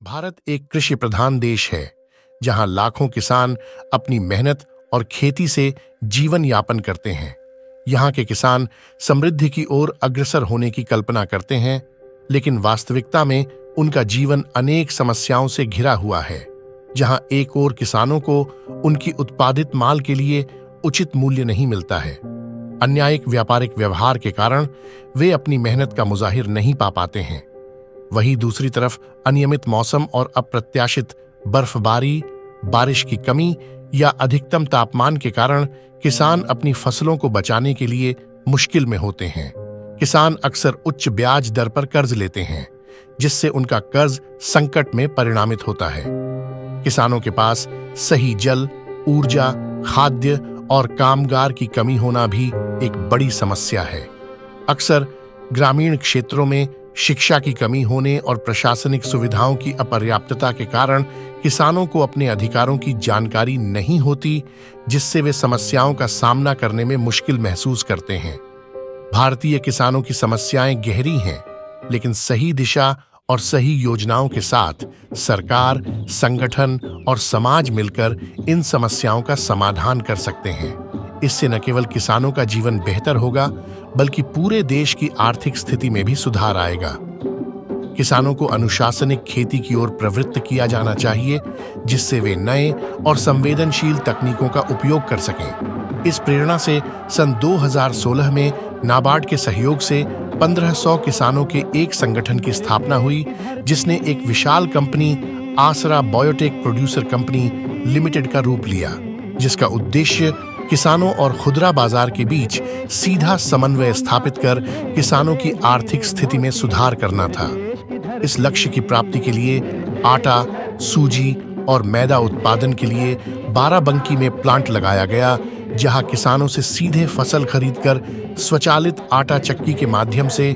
भारत एक कृषि प्रधान देश है, जहां लाखों किसान अपनी मेहनत और खेती से जीवन यापन करते हैं। यहाँ के किसान समृद्धि की ओर अग्रसर होने की कल्पना करते हैं, लेकिन वास्तविकता में उनका जीवन अनेक समस्याओं से घिरा हुआ है। जहां एक ओर किसानों को उनकी उत्पादित माल के लिए उचित मूल्य नहीं मिलता है, अन्यायिक व्यापारिक व्यवहार के कारण वे अपनी मेहनत का मुजाहिर नहीं पा पाते हैं। वहीं दूसरी तरफ अनियमित मौसम और अप्रत्याशित बर्फबारी, बारिश की कमी या अधिकतम तापमान के कारण किसान अपनी फसलों को बचाने के लिए मुश्किल में होते हैं। किसान अक्सर उच्च ब्याज दर पर कर्ज लेते हैं, जिससे उनका कर्ज संकट में परिणामित होता है। किसानों के पास सही जल, ऊर्जा, खाद्य और कामगार की कमी होना भी एक बड़ी समस्या है। अक्सर ग्रामीण क्षेत्रों में शिक्षा की कमी होने और प्रशासनिक सुविधाओं की अपर्याप्तता के कारण किसानों को अपने अधिकारों की जानकारी नहीं होती, जिससे वे समस्याओं का सामना करने में मुश्किल महसूस करते हैं। भारतीय किसानों की समस्याएं गहरी हैं, लेकिन सही दिशा और सही योजनाओं के साथ सरकार, संगठन और समाज मिलकर इन समस्याओं का समाधान कर सकते हैं। इससे न केवल किसानों का जीवन बेहतर होगा, बल्कि पूरे देश की आर्थिक स्थिति में भी सुधार आएगा। किसानों को अनुशासनिक खेती की ओर प्रवृत्त किया जाना चाहिए, जिससे वे नए और संवेदनशील तकनीकों का उपयोग कर सकें। इस प्रेरणा से सन 2016 में नाबार्ड के सहयोग से 1500 किसानों के एक संगठन की स्थापना हुई, जिसने एक विशाल कंपनी आसरा बायोटेक प्रोड्यूसर कंपनी लिमिटेड का रूप लिया, जिसका उद्देश्य किसानों और खुदरा बाजार के बीच सीधा समन्वय स्थापित कर किसानों की आर्थिक स्थिति में सुधार करना था। इस लक्ष्य की प्राप्ति के लिए आटा, सूजी और मैदा उत्पादन के लिए बाराबंकी में प्लांट लगाया गया, जहां किसानों से सीधे फसल खरीदकर स्वचालित आटा चक्की के माध्यम से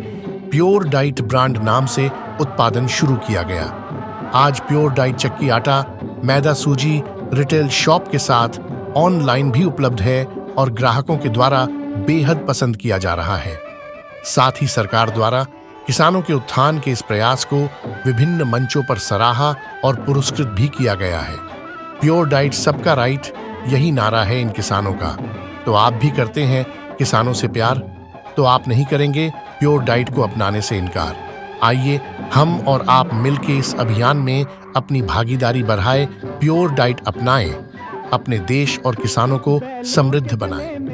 प्योर डाइट ब्रांड नाम से उत्पादन शुरू किया गया। आज प्योर डाइट चक्की आटा, मैदा, सूजी रिटेल शॉप के साथ ऑनलाइन भी उपलब्ध है और ग्राहकों के द्वारा बेहद पसंद किया जा रहा है। साथ ही सरकार द्वारा किसानों के उत्थान के इस प्रयास को विभिन्न मंचों पर सराहा और पुरस्कृत भी किया गया है। प्योर डाइट सबका राइट, यही नारा है इन किसानों का। तो आप भी करते हैं किसानों से प्यार, तो आप नहीं करेंगे प्योर डाइट को अपनाने से इनकार। आइए हम और आप मिलकर इस अभियान में अपनी भागीदारी बढ़ाएं, प्योर डाइट अपनाएं, अपने देश और किसानों को समृद्ध बनाएं।